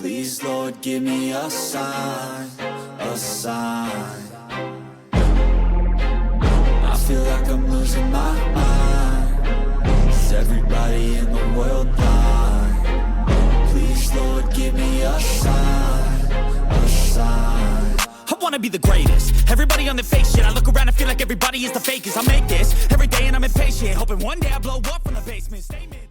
Please, Lord, give me a sign, a sign. I feel like I'm losing my mind. Is everybody in the world blind? Please, Lord, give me a sign, a sign. I wanna be the greatest. Everybody on the fake shit. I look around and feel like everybody is the fakest. I make this every day and I'm impatient, hoping one day I blow up from the basement. Statement.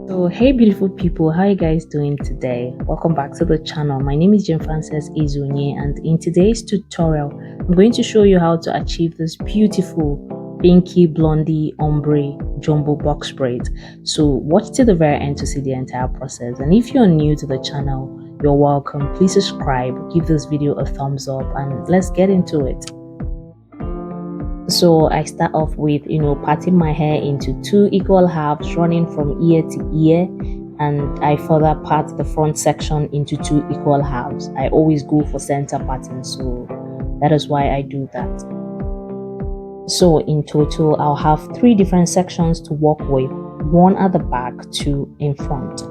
So hey beautiful people, how are you guys doing today? Welcome back to the channel. My name is Jim Frances Izunye, and in today's tutorial I'm going to show you how to achieve this beautiful pinky blondie ombre jumbo box braid. So watch till the very end to see the entire process, and if you're new to the channel, you're welcome. Please subscribe, give this video a thumbs up, and let's get into it. So I start off with parting my hair into 2 equal halves running from ear to ear, and I further part the front section into 2 equal halves. I always go for center parting, so that is why I do that. So in total I'll have 3 different sections to work with, 1 at the back, 2 in front.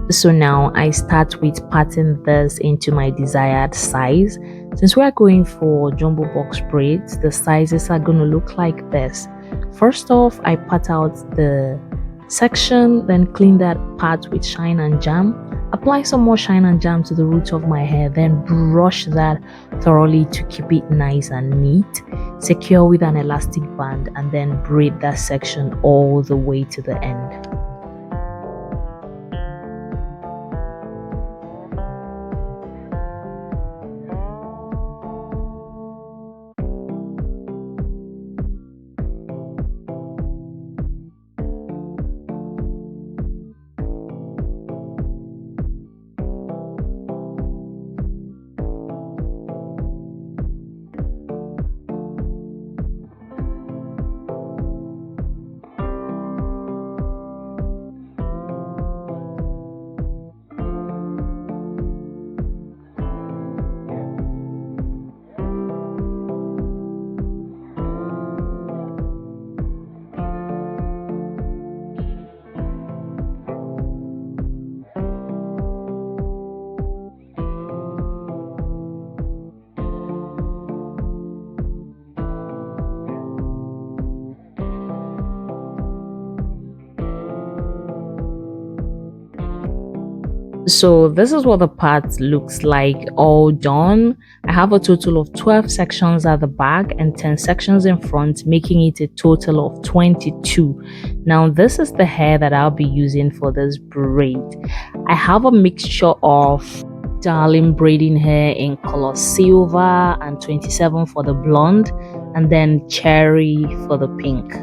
So now I start with parting this into my desired size. Since we are going for jumbo box braids, the sizes are going to look like this. First off, I part out the section, then clean that part with shine and jam, apply some more shine and jam to the roots of my hair, then brush that thoroughly to keep it nice and neat, secure with an elastic band, and then braid that section all the way to the end. So this is what the part looks like all done. I have a total of 12 sections at the back and 10 sections in front, making it a total of 22. Now this is the hair that I'll be using for this braid. I have a mixture of darling braiding hair in color silver and 27 for the blonde, and then cherry for the pink.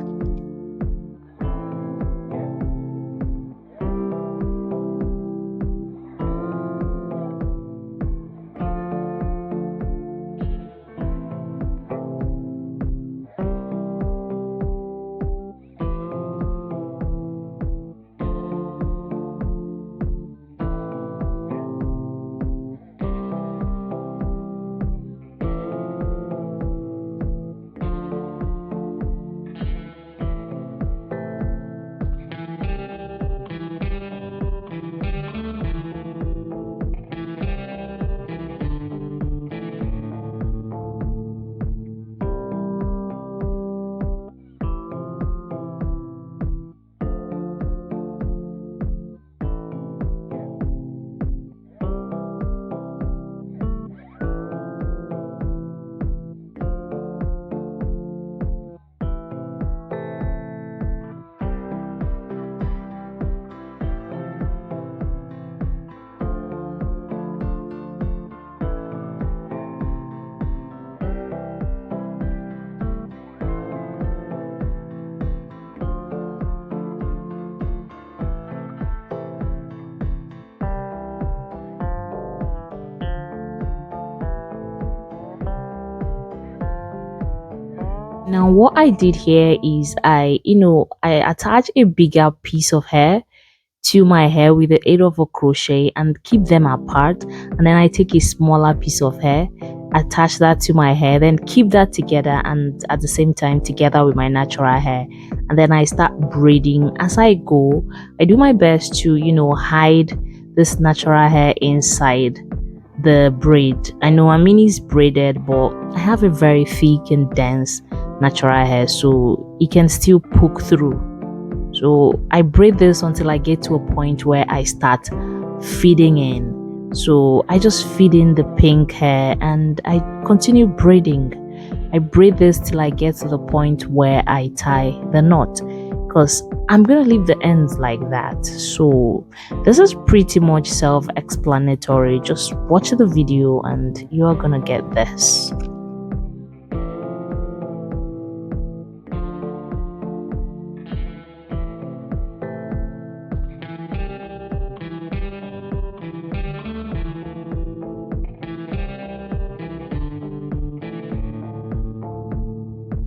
Now what I did here is I attach a bigger piece of hair to my hair with the aid of a crochet and keep them apart, and then I take a smaller piece of hair, attach that to my hair, then keep that together and at the same time together with my natural hair, and then I start braiding as I go. I do my best to hide this natural hair inside the braid. I know Amini's braided, but I have a very thick and dense natural hair, so it can still poke through. So I braid this until I get to a point where I start feeding in. So I just feed in the pink hair and I continue braiding. I braid this till I get to the point where I tie the knot, because I'm gonna leave the ends like that. So this is pretty much self-explanatory. Just watch the video and you are gonna get this.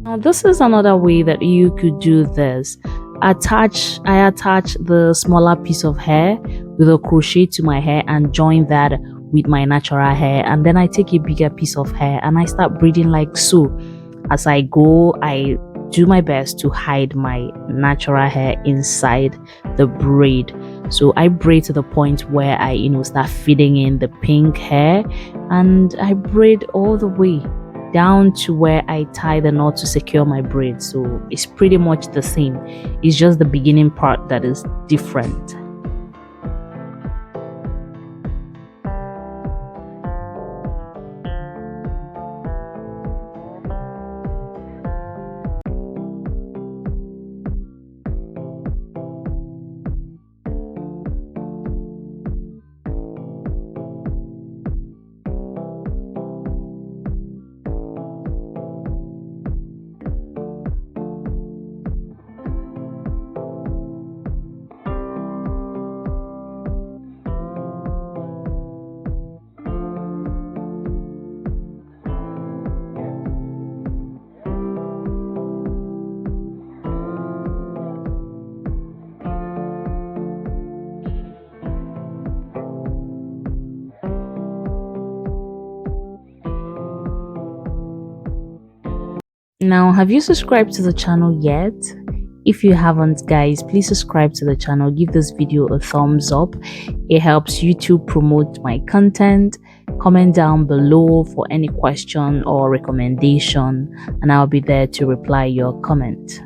Now this is another way that you could do this. I attach the smaller piece of hair with a crochet to my hair and join that with my natural hair, and then I take a bigger piece of hair and I start braiding like so. As I go, I do my best to hide my natural hair inside the braid. So I braid to the point where I start feeding in the pink hair, and I braid all the way down to where I tie the knot to secure my braid. So it's pretty much the same. It's just the beginning part that is different. Now, have you subscribed to the channel yet? If you haven't, guys, please subscribe to the channel. Give this video a thumbs up. It helps YouTube promote my content. Comment down below for any question or recommendation, and I'll be there to reply your comment.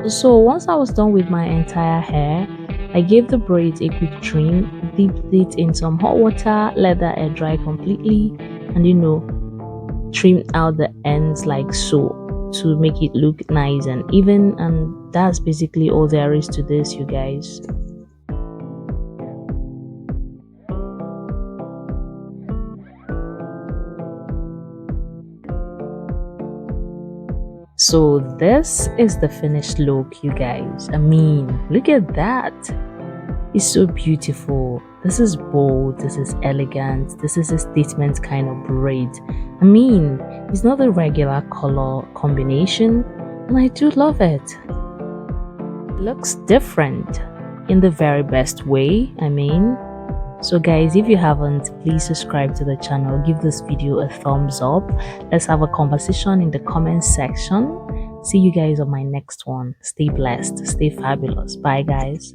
So once I was done with my entire hair, I gave the braids a quick trim, dipped it in some hot water, let that air dry completely, and trimmed out the ends like so to make it look nice and even. And that's basically all there is to this, you guys. So this is the finished look, you guys. I mean, look at that. It's so beautiful. This is bold, this is elegant, this is a statement kind of braid. I mean, it's not a regular color combination, and I do love it. It looks different in the very best way, I mean. So guys, if you haven't, please subscribe to the channel, give this video a thumbs up. Let's have a conversation in the comment section. See you guys on my next one. Stay blessed, stay fabulous. Bye guys.